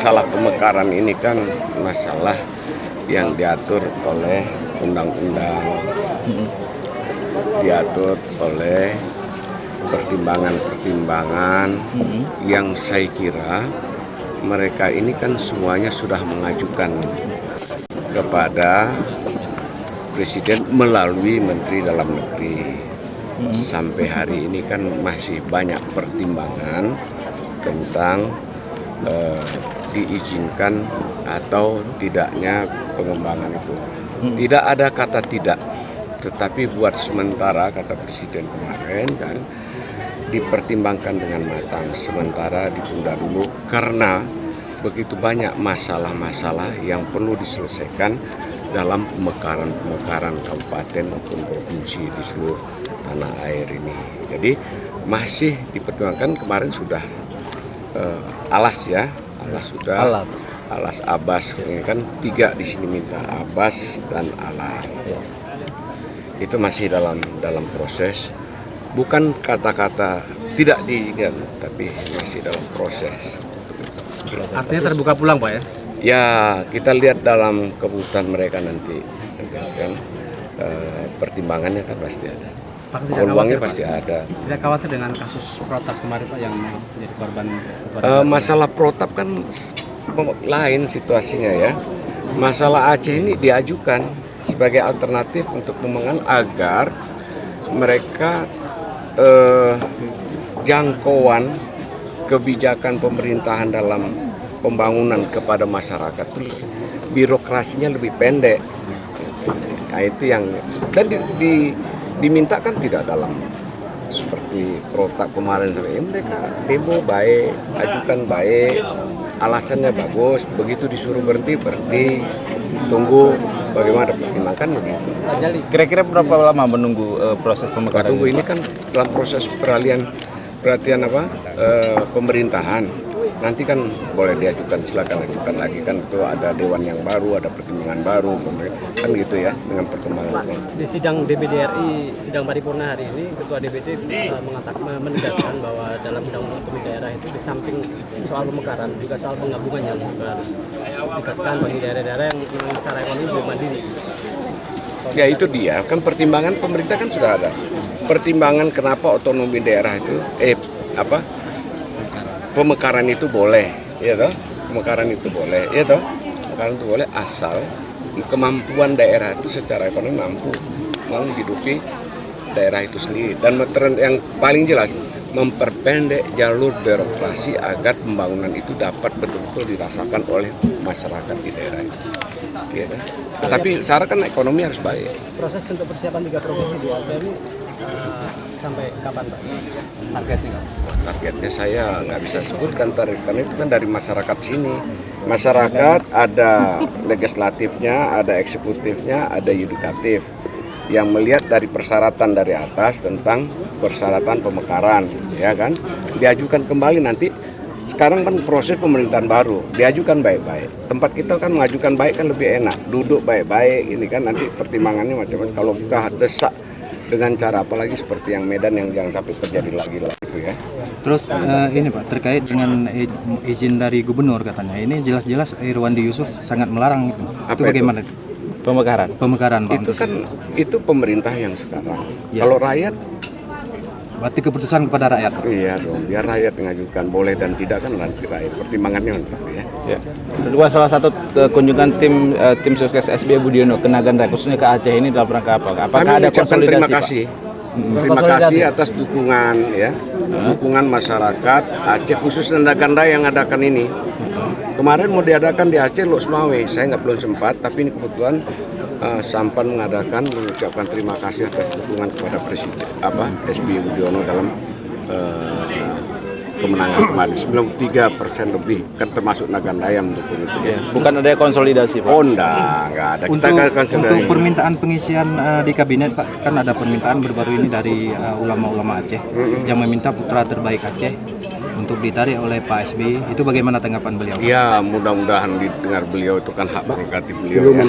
masalah pemekaran ini kan masalah yang diatur oleh undang-undang, diatur oleh pertimbangan-pertimbangan yang saya kira mereka ini kan semuanya sudah mengajukan kepada Presiden melalui Menteri Dalam Negeri. Sampai hari ini kan masih banyak pertimbangan tentang diizinkan atau tidaknya pengembangan itu. Tidak ada kata tidak, tetapi buat sementara kata Presiden kemarin kan dipertimbangkan dengan matang, sementara ditunda dulu karena begitu banyak masalah-masalah yang perlu diselesaikan dalam pemekaran kabupaten maupun provinsi di seluruh tanah air ini. Jadi masih dipertimbangkan. Kemarin sudah alas sudah alas Abbas, ini kan 3 di sini minta Abbas dan alas. Itu masih dalam proses, bukan kata-kata tidak diizinkan, tapi masih dalam proses. Artinya terbuka pulang, Pak ya? Ya, kita lihat dalam keputusan mereka nanti kan pertimbangannya kan pasti ada. Peluangnya pasti ada. Tidak khawatir dengan kasus protap kemarin, Pak, yang menjadi korban? Masalah protap kan lain situasinya ya. Masalah Aceh ini diajukan sebagai alternatif untuk pemenangan agar mereka jangkauan kebijakan pemerintahan dalam pembangunan kepada masyarakat itu birokrasinya lebih pendek. Nah, itu yang dan diminta kan tidak dalam seperti protap kemarin. Mereka demo baik, ajukan baik, alasannya bagus, begitu disuruh berhenti, tunggu bagaimana pertimbangkan begitu. Kira-kira berapa lama menunggu proses pemekaran? Tunggu ini kan dalam proses peralihan pemerintahan. Nanti kan boleh diajukan, silakan ajukan lagi kan, itu ada dewan yang baru, ada pertimbangan baru, kan gitu ya dengan perkembangan. Di sidang DPD RI, sidang paripurna hari ini, Ketua DPD menegaskan bahwa dalam undang-undang otonomi daerah itu di samping soal pemekaran juga soal penggabungan yang juga harus ditegaskan bagi daerah-daerah yang secara ekonomi belum mandiri. Ya itu dia, kan pertimbangan pemerintah kan sudah ada. Pertimbangan kenapa otonomi daerah itu pemekaran itu boleh, ya toh? Pemekaran itu boleh, ya toh? Pemekaran itu boleh asal kemampuan daerah itu secara ekonomi mampu menghidupi daerah itu sendiri. Dan yang paling jelas memperpendek jalur birokrasi agar pembangunan itu dapat betul-betul dirasakan oleh masyarakat di daerah itu. Ya, kan? Tapi syarat kan ekonomi harus baik. Proses untuk persiapan 3 provinsi di Aceh ini sampai kapan, Pak? Targetnya? Targetnya saya nggak bisa sebutkan target, karena itu kan dari masyarakat sini. Masyarakat ada legislatifnya, ada eksekutifnya, ada yudikatif yang melihat dari persyaratan dari atas tentang persyaratan pemekaran, ya kan? Diajukan kembali nanti. Sekarang kan proses pemerintahan baru, diajukan baik-baik. Tempat kita kan mengajukan baik kan lebih enak, duduk baik-baik, ini kan nanti pertimbangannya macam-macam. Kalau kita desak dengan cara apalagi seperti yang Medan yang jangan sampai terjadi lagi lah itu ya. Terus ini Pak, terkait dengan izin dari gubernur katanya, ini jelas-jelas Irwandi Yusuf sangat melarang itu. Itu bagaimana? Pemekaran Pak. Itu kan itu pemerintah yang sekarang. Ya. Kalau rakyat berarti keputusan kepada rakyat. Iya dong, biar rakyat mengajukan boleh dan tidak kan nanti rakyat pertimbangannya nanti ya. Kedua, salah satu kunjungan tim sukses SBY Budiono ke Naganda khususnya ke Aceh ini dalam rangka apa? Apakah ada konsolidasi, terima kasih. Terima kasih atas dukungan ya, dukungan masyarakat Aceh khusus Naganda yang adakan ini. Kemarin mau diadakan di Aceh Lok Sumawe, saya belum sempat, tapi ini kebetulan Sampan mengucapkan terima kasih atas dukungan kepada Presiden SBY Budiono dalam kemenangan kemarin. 93% lebih kan termasuk Naganda yang mendukung itu. Ya. Bukan ada konsolidasi, Pak? Oh enggak ada. Untuk permintaan pengisian di kabinet Pak, kan ada permintaan baru-baru ini dari ulama-ulama Aceh yang meminta putra terbaik Aceh untuk ditarik oleh Pak SBY. Itu bagaimana tanggapan beliau? Ya mudah-mudahan didengar beliau, itu kan hak prerogatif beliau ya.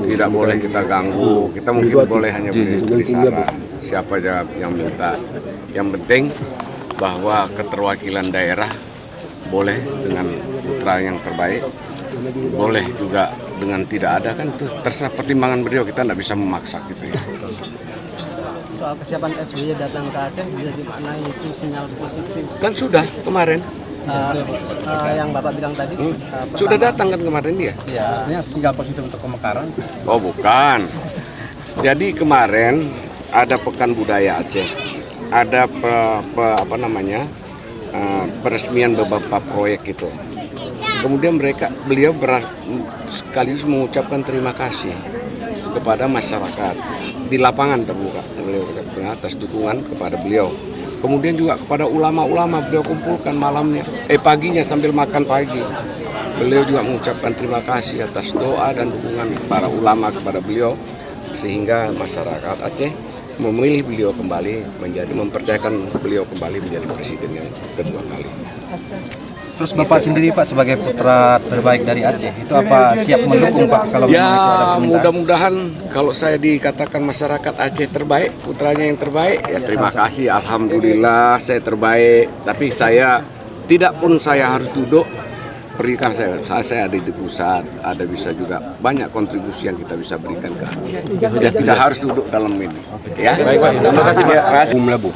Tidak boleh kita ganggu, kita mungkin boleh hanya beri saran siapa yang minta. Yang penting bahwa keterwakilan daerah boleh dengan putra yang terbaik, boleh juga dengan tidak ada, kan itu terserah pertimbangan beliau, kita tidak bisa memaksa gitu ya. Soal kesiapan SBY datang ke Aceh bisa dimaknai itu sinyal positif. Kan sudah kemarin, Yang Bapak bilang tadi sudah datang kan kemarin dia. ya artinya sinyal positif untuk pemekaran. Oh bukan. Jadi kemarin ada Pekan Budaya Aceh, ada peresmian beberapa proyek itu. Kemudian beliau sekaligus mengucapkan terima kasih kepada masyarakat di lapangan terbuka, beliau atas dukungan kepada beliau. Kemudian juga kepada ulama-ulama beliau kumpulkan paginya sambil makan pagi. Beliau juga mengucapkan terima kasih atas doa dan dukungan para ulama kepada beliau, sehingga masyarakat Aceh memilih beliau kembali mempercayakan beliau kembali menjadi presiden yang kedua kali. Terus Bapak sendiri Pak sebagai putra terbaik dari Aceh, itu apa siap mendukung Pak kalau memang itu ada Ya permintaan? mudah-mudahan kalau saya dikatakan masyarakat Aceh terbaik, putranya yang terbaik, ya terima kasih, alhamdulillah saya terbaik. Tapi saya tidak pun saya harus duduk, berikan saya ada di pusat, ada bisa juga banyak kontribusi yang kita bisa berikan ke Aceh. Ya tidak harus duduk dalam ini. Ya. Baik, Pak. Terima kasih, Pak. Terima kasih.